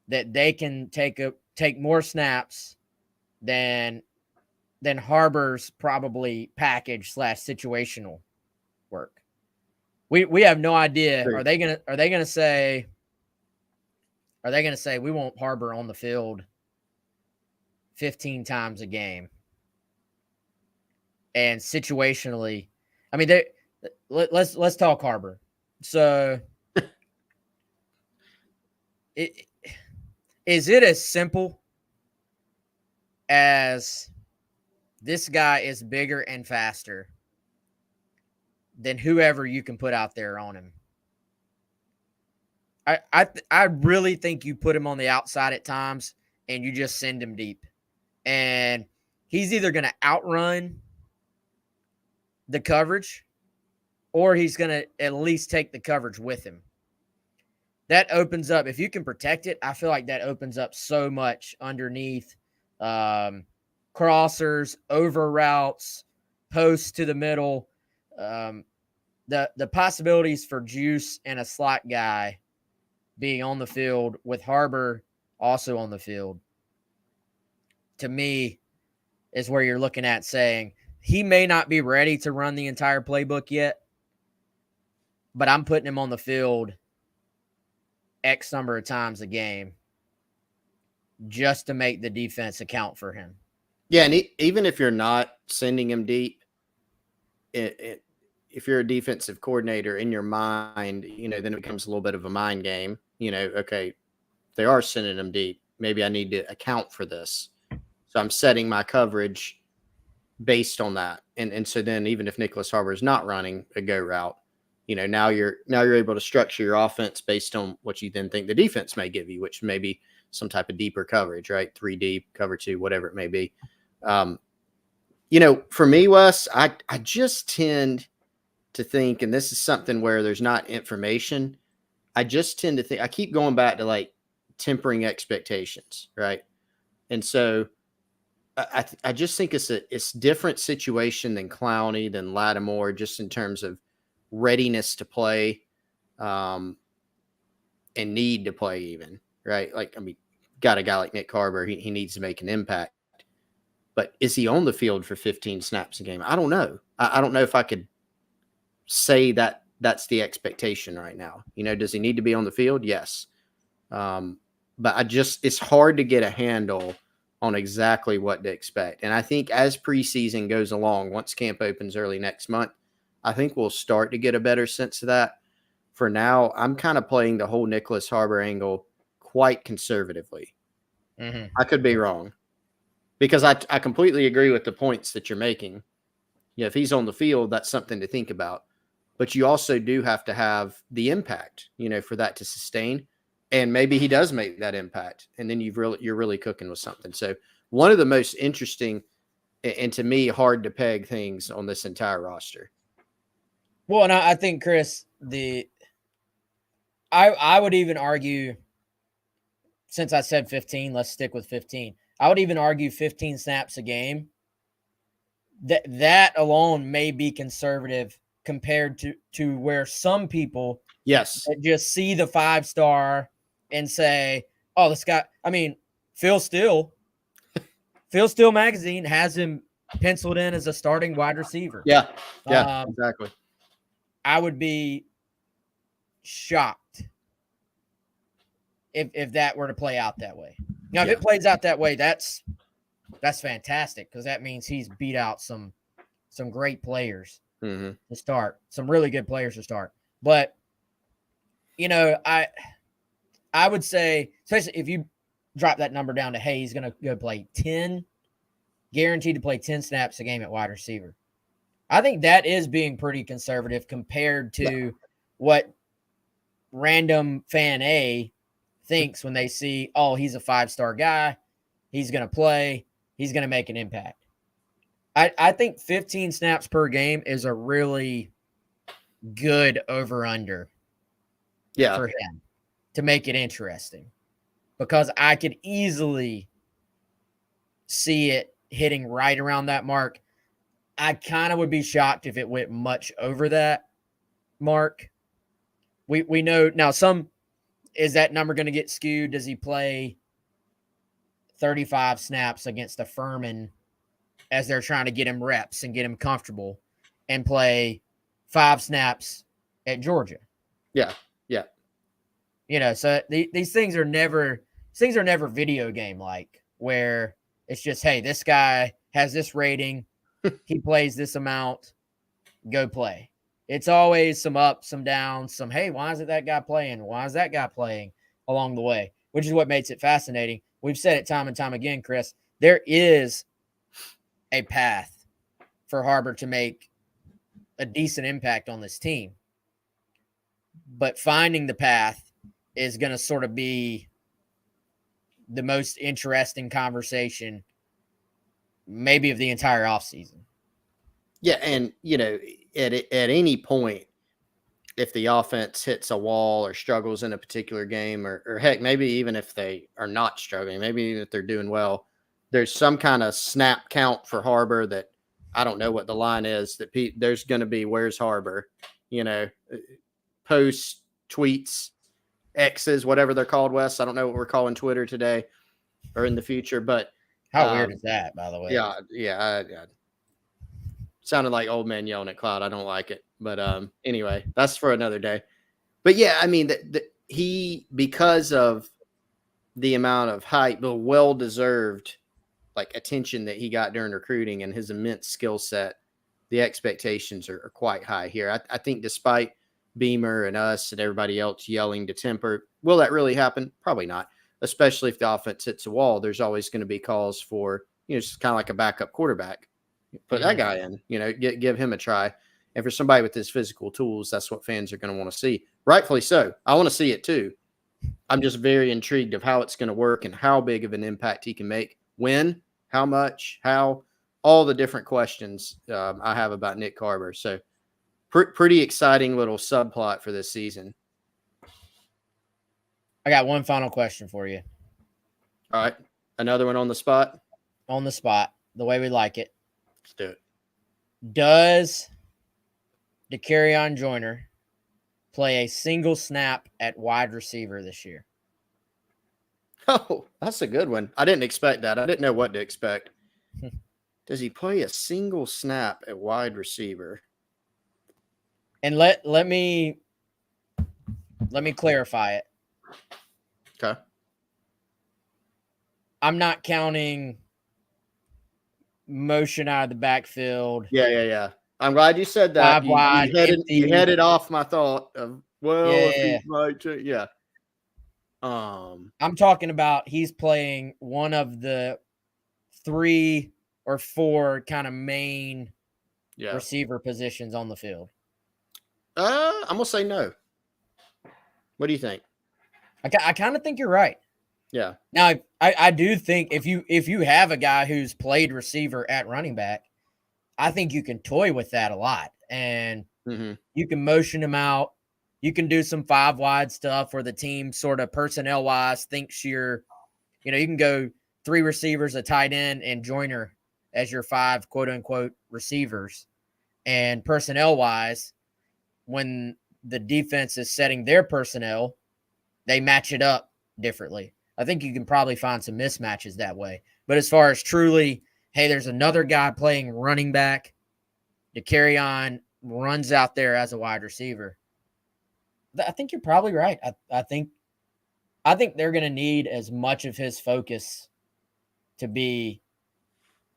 that they can take more snaps than Harbor's probably package / situational work? We have no idea. Are they gonna say we want Harbor on the field 15 times a game? And situationally, I mean, let's talk Harbor. So, is it as simple as this guy is bigger and faster than whoever you can put out there on him? I really think you put him on the outside at times and you just send him deep. And he's either going to outrun the coverage or he's going to at least take the coverage with him. That opens up, if you can protect it, I feel like that opens up so much underneath crossers, over routes, posts to the middle. The possibilities for Juice and a slot guy being on the field with Harbor also on the field, to me, is where you're looking at saying he may not be ready to run the entire playbook yet, but I'm putting him on the field X number of times a game just to make the defense account for him. Yeah, and even if you're not sending him deep, if you're a defensive coordinator in your mind, then it becomes a little bit of a mind game. Okay, they are sending him deep. Maybe I need to account for this. So I'm setting my coverage based on that. And so then even if Nicholas Harbor is not running a go route, now you're able to structure your offense based on what you then think the defense may give you, which may be some type of deeper coverage, right? 3 deep, cover 2, whatever it may be. For me, Wes, I just tend to think, and this is something where there's not information, I just tend to think, I keep going back to like tempering expectations, right? And so I just think it's different situation than Clowney, than Lattimore, just in terms of readiness to play and need to play even, right? Like, I mean, got a guy like Nick Harbor, he needs to make an impact. But is he on the field for 15 snaps a game? I don't know. I don't know if I could say that that's the expectation right now. Does he need to be on the field? Yes. But it's hard to get a handle on exactly what to expect. And I think as preseason goes along, once camp opens early next month, I think we'll start to get a better sense of that. For now, I'm kind of playing the whole Nicholas Harbor angle quite conservatively. Mm-hmm. I could be wrong. Because I completely agree with the points that you're making. If he's on the field, that's something to think about. But you also do have to have the impact, for that to sustain. And maybe he does make that impact. And then you're really cooking with something. So one of the most interesting and to me hard to peg things on this entire roster. Well, and I think, Chris, I would even argue, since I said 15, let's stick with 15. I would even argue 15 snaps a game. That alone may be conservative compared to where some people just see the 5-star and say, oh, this guy, I mean, Phil Steele magazine has him penciled in as a starting wide receiver. Yeah, exactly. I would be shocked if that were to play out that way. Now, if it plays out that way, that's fantastic because that means he's beat out some great players to start, some really good players to start. But I would say, especially if you drop that number down to, hey, he's going to go play 10, guaranteed to play 10 snaps a game at wide receiver. I think that is being pretty conservative compared to what random fan A thinks when they see, oh, he's a 5-star guy. He's going to play. He's going to make an impact. I think 15 snaps per game is a really good over-under for him to make it interesting, because I could easily see it hitting right around that mark. I kind of would be shocked if it went much over that mark. We know now is that number going to get skewed? Does he play 35 snaps against a Furman as they're trying to get him reps and get him comfortable, and play 5 snaps at Georgia? Yeah. So these things are never video game like, where it's just, hey, this guy has this rating, he plays this amount, go play. It's always some ups, some downs, some, hey, why isn't that guy playing? Why is that guy playing along the way? Which is what makes it fascinating. We've said it time and time again, Chris. There is a path for Harbor to make a decent impact on this team. But finding the path is going to sort of be the most interesting conversation maybe of the entire offseason. Yeah, and, at any point, if the offense hits a wall or struggles in a particular game, or heck, maybe even if they are not struggling, maybe even if they're doing well, there's some kind of snap count for Harbor that I don't know what the line is, that there's going to be, where's Harbor, posts, tweets, X's, whatever they're called, Wes. I don't know what we're calling Twitter today or in the future, but how weird is that, by the way? Yeah. Sounded like old man yelling at cloud. I don't like it. But anyway, that's for another day. But yeah, I mean, he, because of the amount of hype, the well-deserved attention that he got during recruiting and his immense skill set, the expectations are quite high here. I think despite Beamer and us and everybody else yelling to temper, will that really happen? Probably not. Especially if the offense hits a wall, there's always going to be calls for, just kind of like a backup quarterback. Put that guy in, give him a try. And for somebody with his physical tools, that's what fans are going to want to see. Rightfully so. I want to see it too. I'm just very intrigued of how it's going to work and how big of an impact he can make. When, how much, how, all the different questions I have about Nick Harbor. So pretty exciting little subplot for this season. I got one final question for you. All right. Another one on the spot? On the spot, the way we like it. Let's do it. Does DeCarrion Joyner play a single snap at wide receiver this year? Oh, that's a good one. I didn't expect that. I didn't know what to expect. Does he play a single snap at wide receiver? And let me clarify it. Okay. I'm not counting motion out of the backfield. Yeah. I'm glad you said that. You headed off my thought of, if he might, yeah. I'm talking about he's playing one of the 3 or 4 kind of main receiver positions on the field. I'm gonna say no. What do you think? I kind of think you're right. Yeah. Now, I do think if you have a guy who's played receiver at running back, I think you can toy with that a lot, and you can motion him out. You can do some 5 wide stuff where the team sort of personnel wise thinks you can go 3 receivers, a tight end, and Joyner as your 5 quote unquote receivers. And personnel wise, when the defense is setting their personnel, they match it up differently. I think you can probably find some mismatches that way. But as far as truly, hey, there's another guy playing running back, DeCarrion runs out there as a wide receiver, I think you're probably right. I think I think they're going to need as much of his focus to be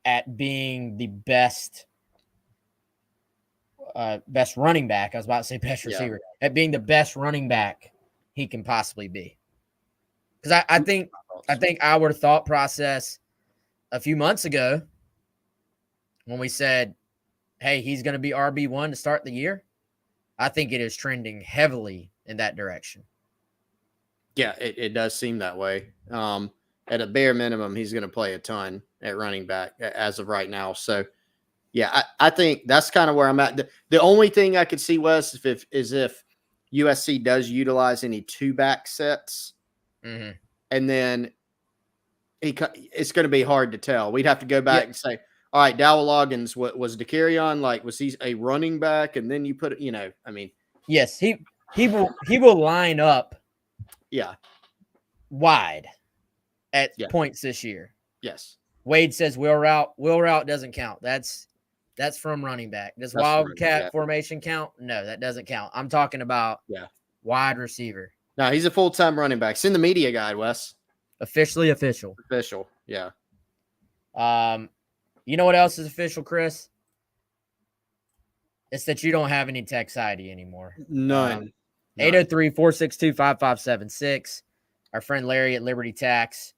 at being the best running back. I was about to say best receiver. At being the best running back he can possibly be. Because I think our thought process a few months ago when we said, hey, he's going to be RB1 to start the year, I think it is trending heavily in that direction. Yeah, it does seem that way. At a bare minimum, he's going to play a ton at running back as of right now. So, yeah, I think that's kind of where I'm at. The only thing I could see, Wes, is if USC does utilize any two-back sets, and then it's going to be hard to tell. We'd have to go back and say, all right, Dowell Loggins, was DeCarrion like? Was he a running back? And then you put it, I mean, yes, he will line up, wide at points this year. Yes. Wade says wheel route. Wheel route doesn't count. That's from running back. Does Wildcat formation count? No, that doesn't count. I'm talking about wide receiver. No, he's a full-time running back. Send the media guide, Wes. Officially official. Official, yeah. You know what else is official, Chris? It's that you don't have any tax ID anymore. None. 803-462-5576. Our friend Larry at Liberty Tax.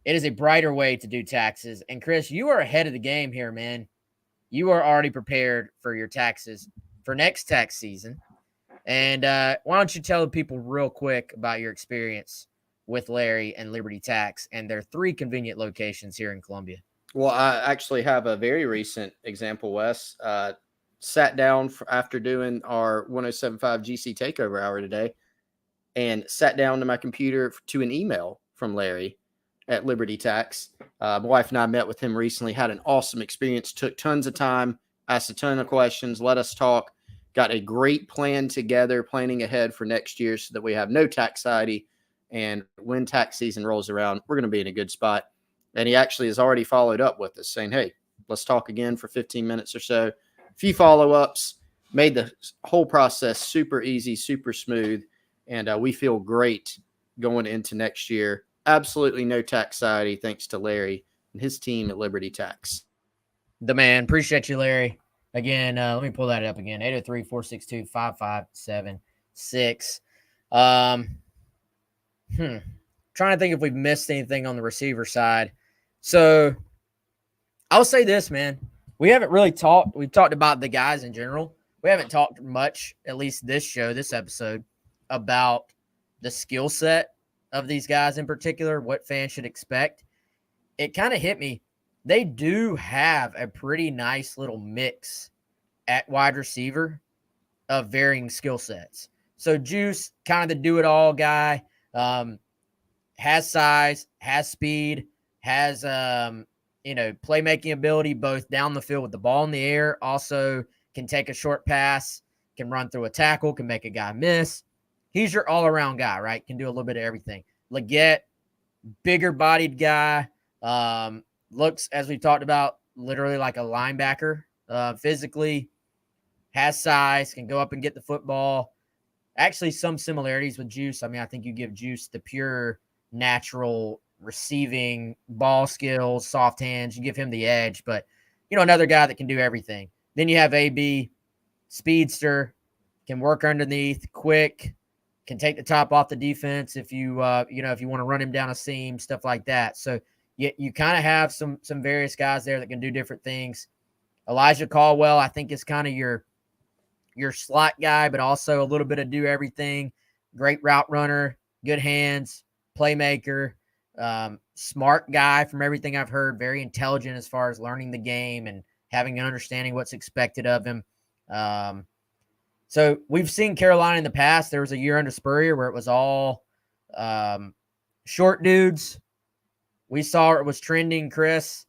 It is a brighter way to do taxes. And Chris, you are ahead of the game here, man. You are already prepared for your taxes for next tax season. And why don't you tell the people real quick about your experience with Larry and Liberty Tax and their 3 convenient locations here in Columbia? Well, I actually have a very recent example, Wes. Sat down after doing our 107.5 GC Takeover Hour today and sat down to my computer to an email from Larry at Liberty Tax. My wife and I met with him recently, had an awesome experience, took tons of time, asked a ton of questions, let us talk, got a great plan together, planning ahead for next year so that we have no tax anxiety. And when tax season rolls around, we're going to be in a good spot. And he actually has already followed up with us saying, hey, let's talk again for 15 minutes or so. A few follow-ups, made the whole process super easy, super smooth. And we feel great going into next year. Absolutely no tax anxiety thanks to Larry and his team at Liberty Tax. The man. Appreciate you, Larry. Again, let me pull that up again. 803-462-5576. Trying to think if we've missed anything on the receiver side. So I'll say this, man. We haven't really talked. We've talked about the guys in general. We haven't talked much, at least this episode, about the skill set of these guys in particular, what fans should expect. It kind of hit me. They do have a pretty nice little mix at wide receiver of varying skill sets. So Juice, kind of the do-it-all guy, has size, has speed, has playmaking ability both down the field with the ball in the air, also can take a short pass, can run through a tackle, can make a guy miss. He's your all-around guy, right? Can do a little bit of everything. Luedecke, bigger-bodied guy, looks, as we talked about, literally like a linebacker. Physically, has size, can go up and get the football. Actually, some similarities with Juice. I mean, I think you give Juice the pure, natural receiving ball skills, soft hands. You give him the edge. But, another guy that can do everything. Then you have AB, speedster, can work underneath, quick, can take the top off the defense if you want to run him down a seam, stuff like that. So you kind of have some various guys there that can do different things. Elijah Caldwell, I think, is kind of your slot guy, but also a little bit of do everything. Great route runner, good hands, playmaker, smart guy from everything I've heard, very intelligent as far as learning the game and having an understanding what's expected of him. So we've seen Carolina in the past. There was a year under Spurrier where it was all short dudes. We saw it was trending, Chris,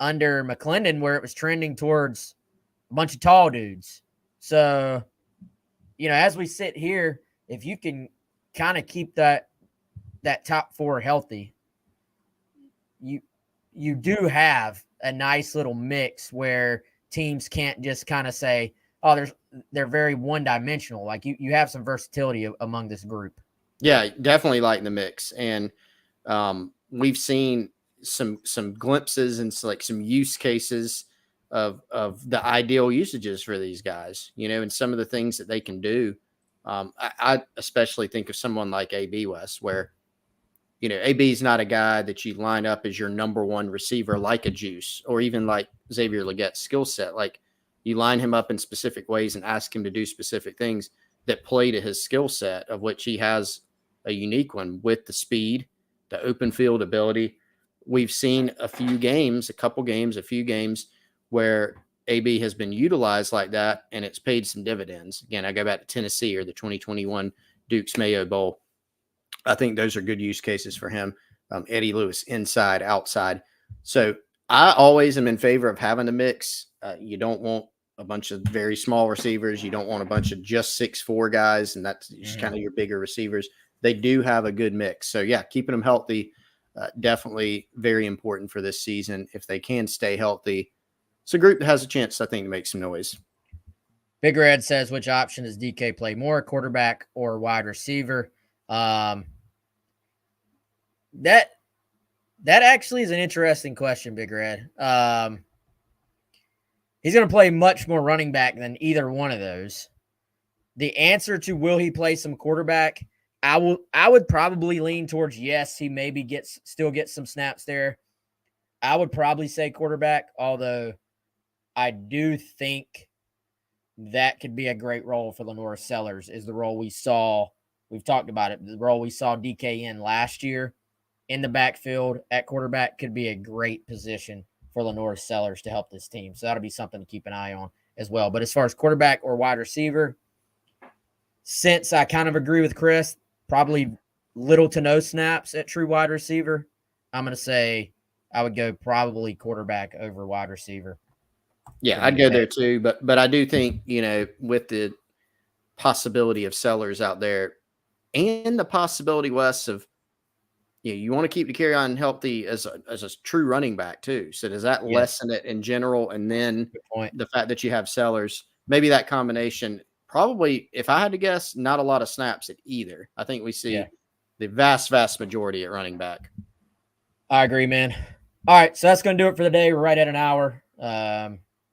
under McClendon, where it was trending towards a bunch of tall dudes. So, as we sit here, if you can kind of keep that top 4 healthy, you do have a nice little mix where teams can't just kind of say, oh, they're very one-dimensional. Like you have some versatility among this group. Yeah, definitely like the mix. And we've seen some glimpses and like some use cases of the ideal usages for these guys, and some of the things that they can do. I especially think of someone like AB West, where AB is not a guy that you line up as your number one receiver like a Juice or even like Xavier Legette's skill set. Like you line him up in specific ways and ask him to do specific things that play to his skill set, of which he has a unique one with the speed, the open field ability. We've seen a few games where AB has been utilized like that, and it's paid some dividends. Again, I go back to Tennessee or the 2021 Duke's Mayo Bowl. I think those are good use cases for him. Eddie Lewis, inside, outside. So I always am in favor of having a mix. You don't want a bunch of very small receivers. You don't want a bunch of just 6'4" guys, and that's just kind of your bigger receivers. They do have a good mix. So, yeah, keeping them healthy, definitely very important for this season. If they can stay healthy, it's a group that has a chance, I think, to make some noise. Big Red says, which option does DK play more, quarterback or wide receiver? That actually is an interesting question, Big Red. He's going to play much more running back than either one of those. The answer to will he play some quarterback, I would probably lean towards yes, he maybe still gets some snaps there. I would probably say quarterback, although I do think that could be a great role for Lenore Sellers, is the role we've talked about it, the role we saw DK in last year in the backfield at quarterback could be a great position for Lenore Sellers to help this team. So that'll be something to keep an eye on as well. But as far as quarterback or wide receiver, since I kind of agree with Chris, probably little to no snaps at true wide receiver, I'm going to say I would go probably quarterback over wide receiver. Yeah, I'd go there too. But I do think, with the possibility of Sellers out there and the possibility, Wes, of you want to keep the carry on healthy as a true running back too. So does that lessen it in general? And then the fact that you have Sellers, maybe that combination, probably, if I had to guess, not a lot of snaps at either. I think we see the vast majority at running back. I agree, man. All right, so that's going to do it for the day. We're right at an hour.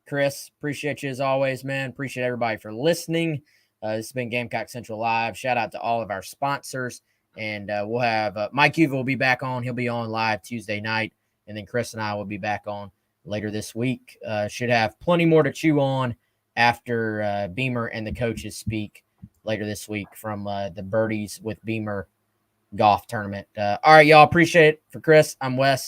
Chris, appreciate you as always, man. Appreciate everybody for listening. This has been Gamecock Central Live. Shout out to all of our sponsors. And we'll have Mike Uva will be back on. He'll be on live Tuesday night. And then Chris and I will be back on later this week. Should have plenty more to chew on after Beamer and the coaches speak later this week from the Birdies with Beamer golf tournament. All right, y'all. Appreciate it. For Chris, I'm Wes.